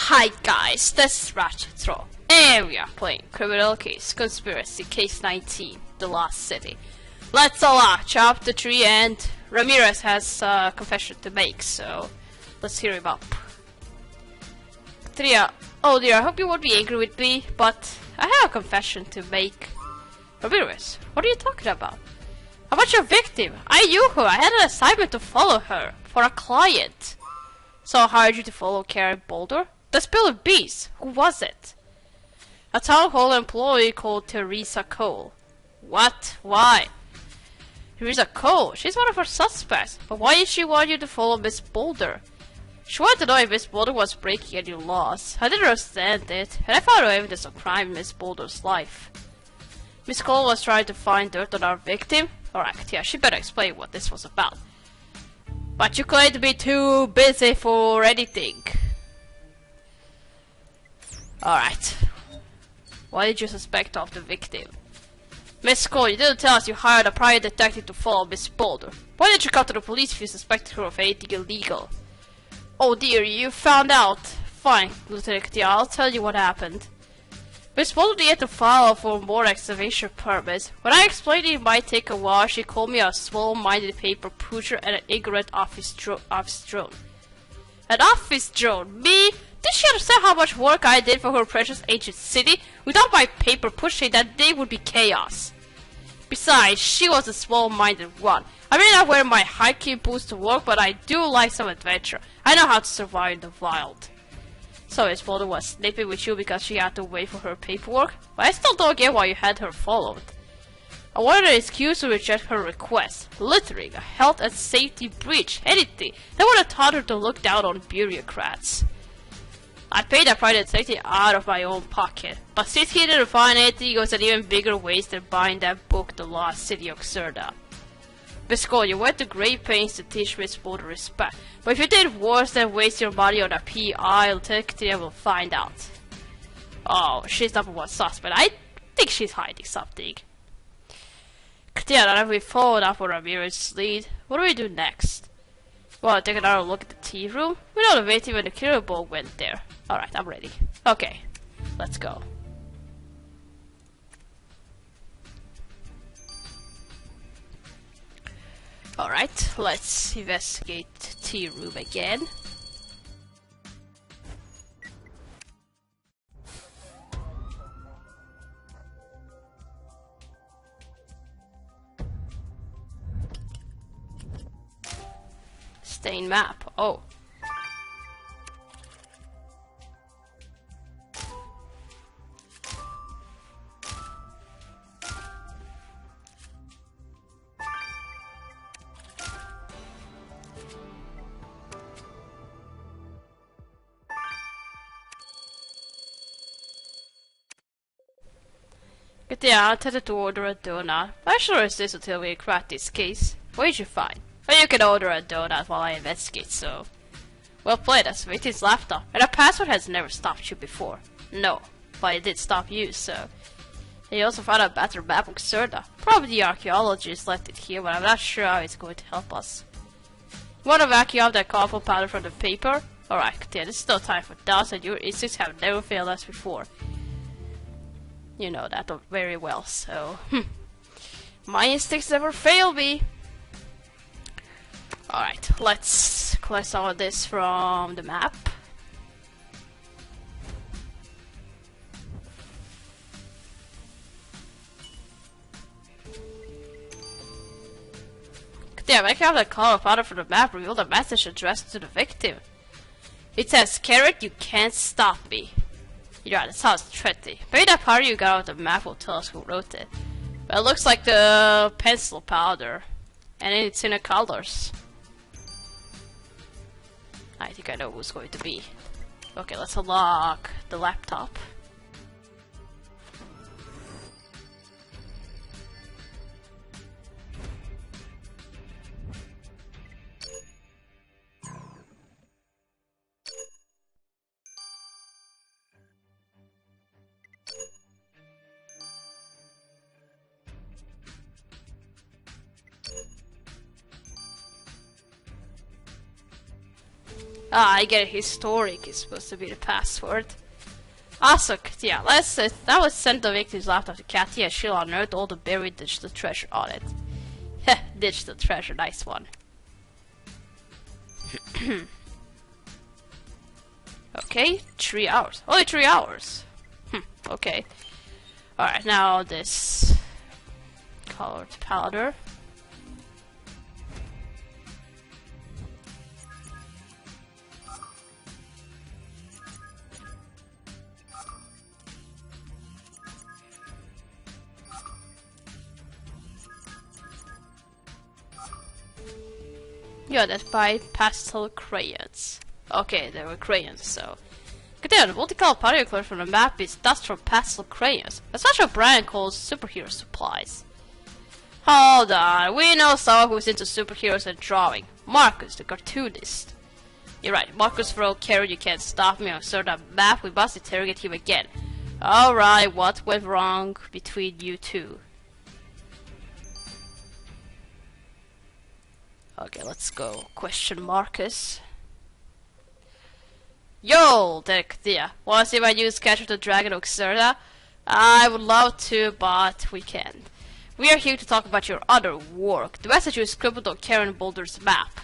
Hi guys, this is Ratchet Throw, and we are playing Criminal Case Conspiracy Case 19, The Lost City. Let's all chapter 3, and Ramirez has a confession to make, so let's hear him up. Tria, oh dear, I hope you won't be angry with me, but I have a confession to make. Ramirez, what are you talking about? About your victim? I knew her. I had an assignment to follow her for a client. So I hired you to follow Karen Boulder? The Spill of Bees. Who was it? A town hall employee called Theresa Cole. What? Why? Theresa Cole? She's one of our suspects. But why did she want you to follow Miss Boulder? She wanted to know if Miss Boulder was breaking any laws. I didn't understand it, and I found no evidence of crime in Miss Boulder's life. Miss Cole was trying to find dirt on our victim? Alright, yeah, she better explain what this was about. But you claim to be too busy for anything. Alright. What did you suspect of the victim? Miss Cole, you didn't tell us you hired a private detective to follow Miss Boulder. Why did you come to the police if you suspected her of anything illegal? Oh dear, you found out. Fine, Lieutenant Katia, I'll tell you what happened. Miss Boulder needed to file for more excavation permits. When I explained it might take a while, she called me a small-minded paper pusher and an ignorant office drone. An office drone? Me? Did she understand how much work I did for her precious ancient city? Without my paper pushing, that day would be chaos. Besides, she was a small-minded one. I may not wear my hiking boots to work, but I do like some adventure. I know how to survive in the wild. So Miss Boulder was sleeping with you because she had to wait for her paperwork? But I still don't get why you had her followed. I wanted an excuse to reject her request. Littering, a health and safety breach, anything. They would have taught her to look down on bureaucrats. I paid that private detective out of my own pocket. But since he didn't find anything, it was an even bigger waste than buying that book, The Lost City of Xerda. Miss Cole, you went to great pains to teach Miss Boulder respect. But if you did worse than waste your money on a PI, Lieutenant Katia will find out. Oh, she's number one suspect. I think she's hiding something. Katia, now that we followed up on Ramirez's lead, what do we do next? Well, take another look at the tea room. We know the waiting when the killer ball went there. Alright, I'm ready. Okay, let's go. Alright, let's investigate the tea room again. Stain map. Oh. Yeah, I intended to order a donut. I should resist until we crack this case. What did you find? Well, you can order a donut while I investigate, so... Well played, that's Victim's laptop. And a password has never stopped you before. No, but it did stop you, so... And you also found a better map of Xerda. Probably the archaeologist left it here, but I'm not sure how it's going to help us. You want to vacuum up that colorful powder from the paper? Alright, yeah, this is no time for doubts, and your instincts have never failed us before. You know that very well, so... My instincts never fail me! Alright, let's collect some of this from the map. Yeah, I have the color powder from the map revealed a message addressed to the victim. It says, "Carrot, you can't stop me." Yeah, that sounds threatening. Maybe that powder you got out of the map will tell us who wrote it. But it looks like the pencil powder. And it's in the colors. I think I know who's going to be. Okay, let's unlock the laptop. Ah, I get it. Historic is supposed to be the password. Also, yeah, let's that was send the victim's laptop to Katia. She'll unearth all the buried digital treasure on it. Heh, digital treasure, nice one. Okay, 3 hours. Only 3 hours. Okay. Alright, now this colored powder. Yeah, that's by pastel crayons. Okay, there were crayons, so. Continue, the multicolored powder color from the map is dust from pastel crayons. That's such a brand called superhero supplies. Hold on, we know someone who's into superheroes and drawing. Marcus, the cartoonist. You're right, Marcus wrote, Karen, you can't stop me. I saw that map, we must interrogate him again. Alright, what went wrong between you two? Okay, let's go. Question Marcus. Yo, Theresa, wanna see my new sketch of the Dragon of Xerda? I would love to, but we can't. We are here to talk about your other work, the message you scribbled on Karen Boulder's map.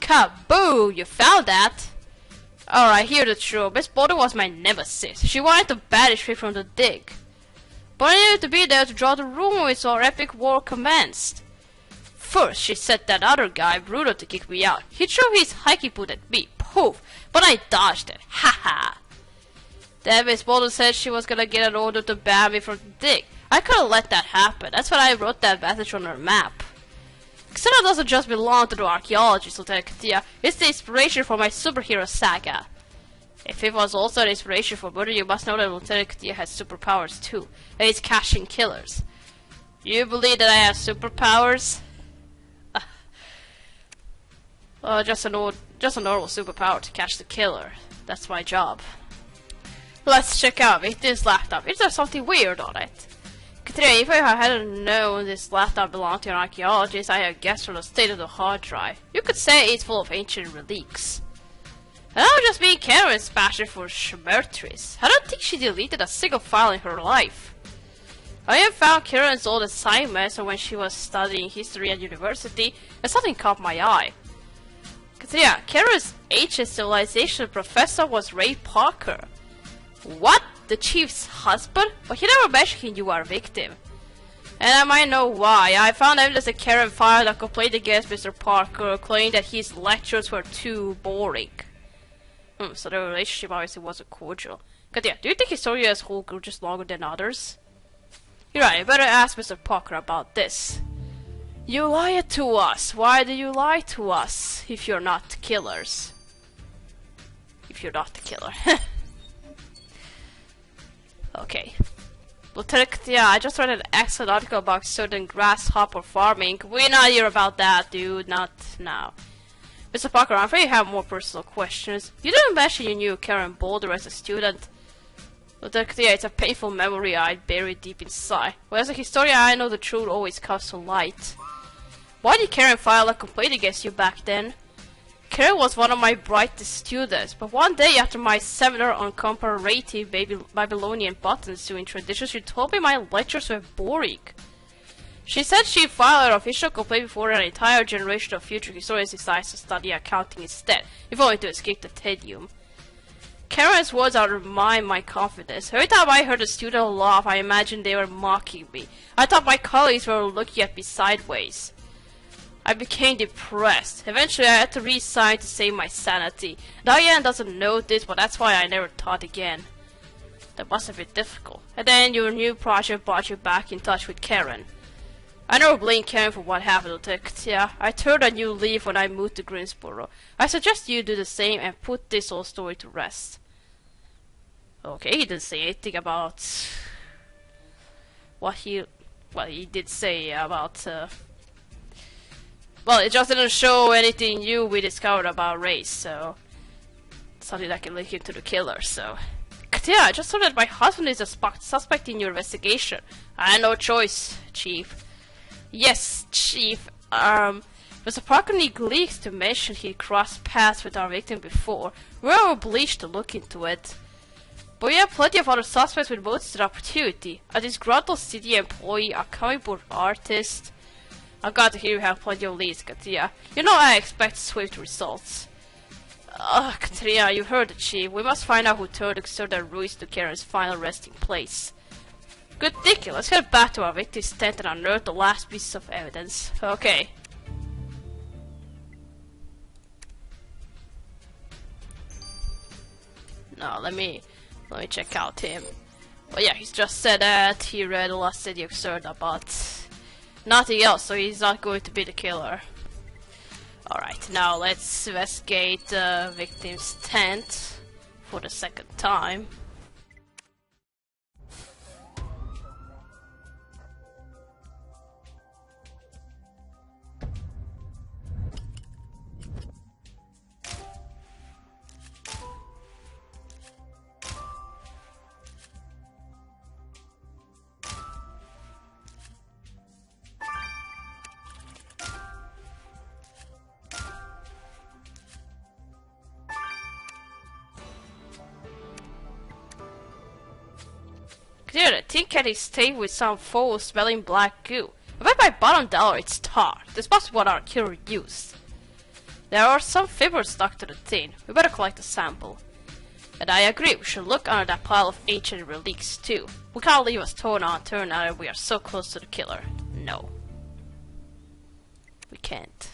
Kaboo! You found that? Alright, here's the truth. Miss Boulder was my nemesis. She wanted to banish me from the dig. But I needed to be there to draw the room when our epic war commenced. First, she set that other guy, Bruno, to kick me out. He threw his hiking boot at me. Poof! But I dodged it. Haha! Then Miss Boulder said she was gonna get an order to ban me from the dig. I couldn't let that happen. That's why I wrote that message on her map. Xena doesn't just belong to the archaeologists, Lieutenant Katia. It's the inspiration for my superhero saga. If it was also an inspiration for murder, you must know that Lieutenant Katia has superpowers too. And he's catching killers. You believe that I have superpowers? Just a normal superpower to catch the killer. That's my job. Let's check out Victor's laptop. Is there something weird on it? Katrina, if I hadn't known this laptop belonged to an archaeologist, I have guessed from the state of the hard drive. You could say it's full of ancient relics. And that was just being Karen's passion for Schmertris. I don't think she deleted a single file in her life. I have found Karen's old assignments when she was studying history at university, and something caught my eye. Katrina, Karen's ancient civilization professor was Ray Parker. What? The chief's husband? But he never mentioned you are a victim. And I might know why. I found evidence that Karen filed a complaint against Mr. Parker, claiming that his lectures were too boring. So the relationship obviously wasn't cordial. Katia, do you think historians hold grudges longer than others? You're right, I better ask Mr. Parker about this. You lied to us. Why do you lie to us if you're not killers? If you're not the killer. Okay. Lieutenant, yeah, I just read an excellent article about certain grasshopper farming. We're not here about that, dude. Not now. Mr. Parker, I'm afraid you have more personal questions. You didn't mention you knew Karen Boulder as a student. Lieutenant, yeah, it's a painful memory I buried deep inside. Well, as a historian, I know the truth always comes to light. Why did Karen file a complaint against you back then? Karen was one of my brightest students, but one day after my seminar on comparative Babylonian buttons doing traditions, she told me my lectures were boring. She said she filed an official complaint before an entire generation of future historians decides to study accounting instead, if only to escape the tedium. Karen's words undermine my confidence. Every time I heard a student laugh, I imagined they were mocking me. I thought my colleagues were looking at me sideways. I became depressed. Eventually, I had to resign to save my sanity. Diane doesn't know this, but that's why I never taught again. That must have been difficult. And then your new project brought you back in touch with Karen. I never blamed Karen for what happened, Lieutenant. Yeah, I turned a new leaf when I moved to Greensboro. I suggest you do the same and put this whole story to rest. Okay, he didn't say anything about what he did say about well, it just didn't show anything new we discovered about race, so something that can link him to the killer, so yeah, I just saw that my husband is a suspect in your investigation. I had no choice, Chief. Yes, Chief. But Mr. Parker needs leaks to mention he crossed paths with our victim before. We're obliged to look into it. But we have plenty of other suspects with motives and opportunity. A disgruntled city employee, a comic book artist. I'm glad to hear you have plenty of leads, Katia. You know I expect swift results. Katrina, you heard the chief. We must find out who turned the ruins to Karen's final resting place. Good thinking. Let's get back to our victim's tent and unearth the last pieces of evidence. Okay. Now let me check out him. Well, yeah, he's just said that he read the last city of Serda, but nothing else, so he's not going to be the killer. Alright, now let's investigate the victim's tent for the second time. Dude, I think Eddie stayed with some foul smelling black goo. I bet my bottom dollar it's tar. This must be what our killer used. There are some fibers stuck to the tin. We better collect a sample. And I agree, we should look under that pile of ancient relics too. We can't leave a stone unturned now that we are so close to the killer. No. We can't.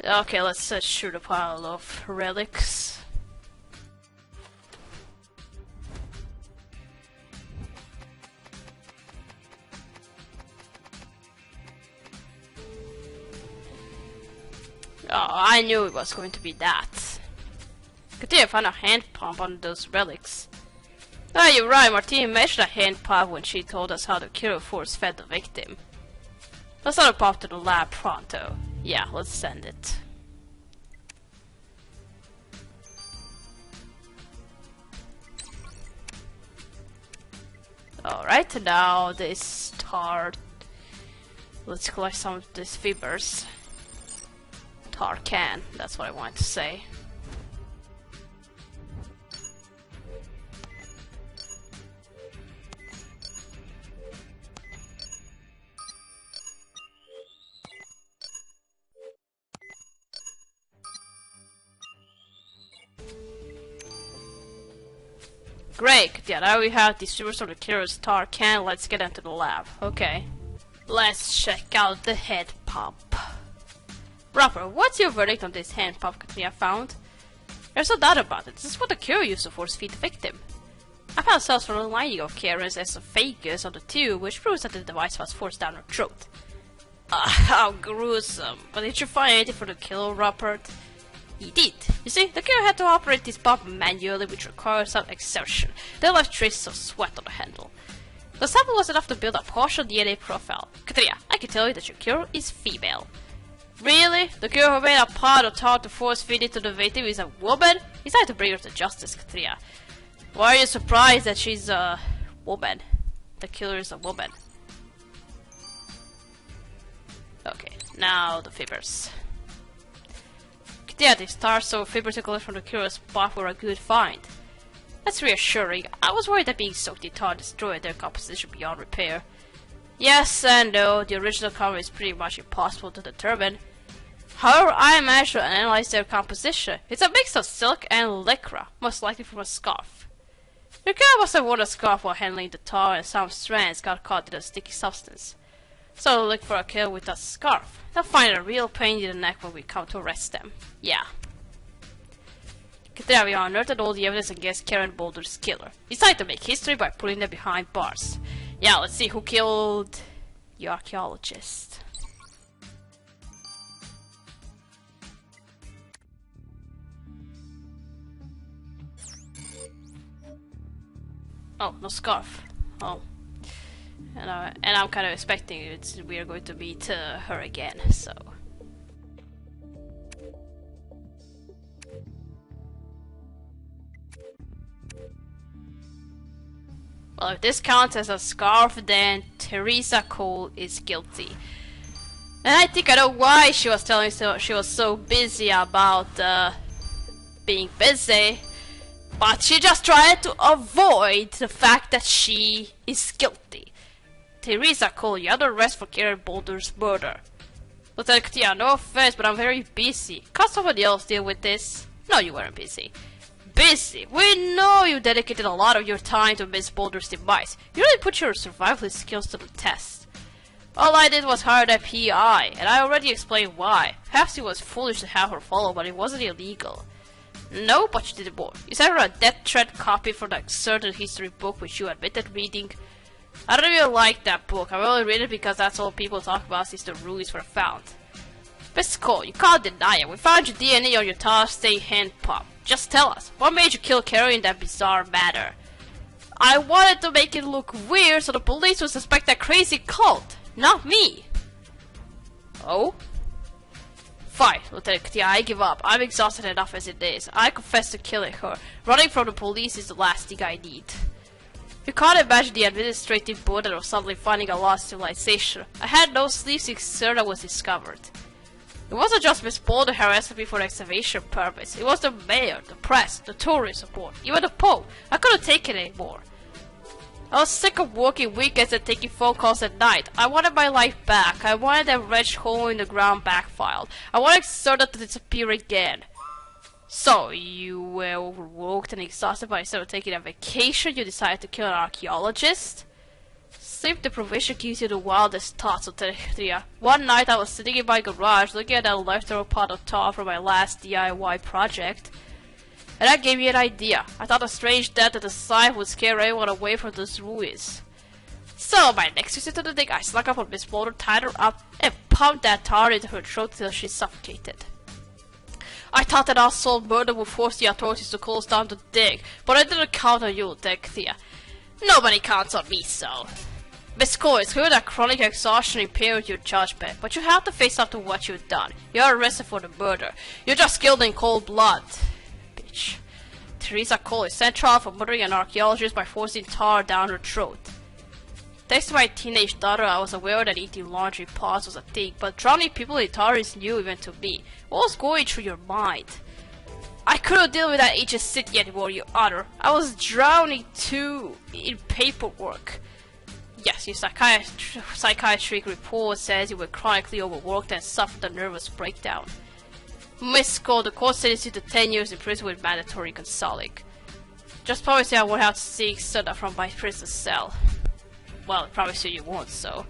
Okay, let's shoot a pile of relics. Oh, I knew it was going to be that. Katia found a hand pump on those relics. Ah, you're right, Martine mentioned a hand pump when she told us how the killer force fed the victim. Let's send a pump to the lab pronto. Yeah, let's send it. Alright, now this tar. Let's collect some of these fibers. Tar can, that's what I wanted to say. Great, yeah, now we have the sewers of the killer's tar can. Let's get into the lab. Okay. Let's check out the head pump. Robert, what's your verdict on this hand pump Katrina found? There's no doubt about it. This is what the killer used to force feed the victim. I found cells from the lining of Karen's esophagus on the tube, which proves that the device was forced down her throat. How gruesome. But did you find anything for the killer, Robert? He did. You see, the killer had to operate this pump manually, which required some exertion. They left traces of sweat on the handle. The sample was enough to build a partial DNA profile. Katrina, I can tell you that your killer is female. Really? The killer who made a pot of tar to force feed it to the victim is a woman? He's trying to bring her to justice, Katrina. Why are you surprised that she's a woman? The killer is a woman. Okay, now the fibers. Yeah, these tar-soaked fibers you collect from the killer's spot were a good find. That's reassuring. I was worried that being soaked in tar destroyed their composition beyond repair. Yes and no, the original color is pretty much impossible to determine. However, I managed to analyze their composition. It's a mix of silk and lycra, most likely from a scarf. The killer must have worn a scarf while handling the tar, and some strands got caught in the sticky substance. So look for a killer with a scarf. They'll find a real pain in the neck when we come to arrest them. Yeah. There we unearthed all the evidence against Karen Boulder's killer. He's trying to make history by putting them behind bars. Yeah, let's see who killed the archaeologist. Oh, no scarf. Oh. And I'm kind of expecting we are going to meet her again, so. Well, if this counts as a scarf, then Theresa Cole is guilty. And I think I know why she was telling she was so busy about being busy. But she just tried to avoid the fact that she is guilty. Theresa Cole, you're under arrest for Karen Boulder's murder. Lieutenant Katia, no offense, but I'm very busy. Can't somebody else deal with this? No, you weren't busy. Busy? We know you dedicated a lot of your time to Miss Boulder's demise. You really put your survivalist skills to the test. All I did was hire that PI, and I already explained why. Perhaps it was foolish to have her follow, but it wasn't illegal. No, but you did more. You sent her a death threat copy for that certain history book which you admitted reading. I don't even like that book. I only read it because that's all people talk about since the ruins were found. Miss Cole, you can't deny it. We found your DNA on your Thursday hand pump. Just tell us, what made you kill Carrie in that bizarre manner? I wanted to make it look weird so the police would suspect that crazy cult, not me. Oh? Fine, Lieutenant Katia, I give up. I'm exhausted enough as it is. I confess to killing her. Running from the police is the last thing I need. You can't imagine the administrative burden of suddenly finding a lost civilization. I had no sleep since Serta was discovered. It wasn't just Miss Boulder harassing me for excavation permits. It was the mayor, the press, the tourist support, even the Pope. I couldn't take it anymore. I was sick of working weekends and taking phone calls at night. I wanted my life back. I wanted that wretched hole in the ground backfiled. I wanted Serta to disappear again. So, you were overworked and exhausted, but instead of taking a vacation, you decided to kill an archaeologist? Sleep deprivation gives you the wildest thoughts, Theresa. One night I was sitting in my garage looking at that leftover pot of tar from my last DIY project. And that gave me an idea. I thought a strange death at the site would scare everyone away from those ruins. So, my next visit to the dig, I snuck up on Miss Boulder, tied her up, and pumped that tar into her throat till she suffocated. I thought that unsolved murder would force the authorities to close down the dig, but I didn't count on you, Lieutenant Katia. Nobody counts on me, so. Miss Cole, it's clear that chronic exhaustion impaired your judgment, but you have to face up to what you've done. You're arrested for the murder. You're just killed in cold blood. Bitch. Theresa Cole is sent trial for murdering an archaeologist by forcing tar down her throat. Thanks to my teenage daughter, I was aware that eating laundry pods was a thing, but drowning people in tar is new even to me. What was going through your mind? I couldn't deal with that ancient city anymore, you utter. I was drowning too in paperwork. Yes, your psychiatric report says you were chronically overworked and suffered a nervous breakdown. Miss Cole, the court sentenced you to 10 years in prison with mandatory counseling. Just promise you I won't have to seek Serta from my prison cell. Well, I promise you won't, so.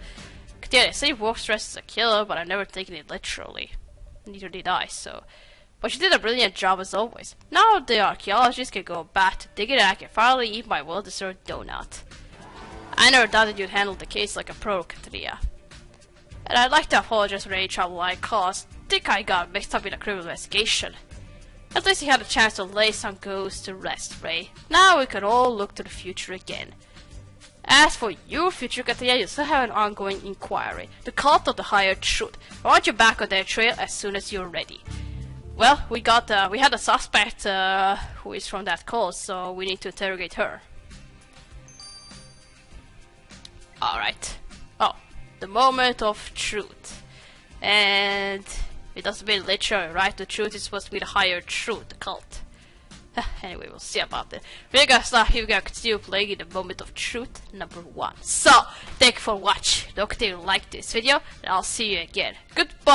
Yeah, they say work stress is a killer, but I've never taken it literally. Neither did I, so. But you did a brilliant job as always. Now the archaeologists can go back to digging and I can finally eat my well-deserved donut. I never doubted you'd handle the case like a pro, Katia. And I'd like to apologize for any trouble I caused. Think I got mixed up in a criminal investigation. At least you had a chance to lay some ghosts to rest, Ray. Now we can all look to the future again. As for your future, Katia, you still have an ongoing inquiry. The cult of the higher truth. I want you back on their trail as soon as you're ready. Well, we had a suspect who is from that cult, so we need to interrogate her. Alright. Oh, the moment of truth. And it doesn't mean literally, right? The truth is supposed to be the higher truth, the cult. Anyway, we'll see about that. We're gonna start here, we're gonna continue playing in the moment of truth number 1. So, thank you for watching. Don't forget to like this video, and I'll see you again. Goodbye!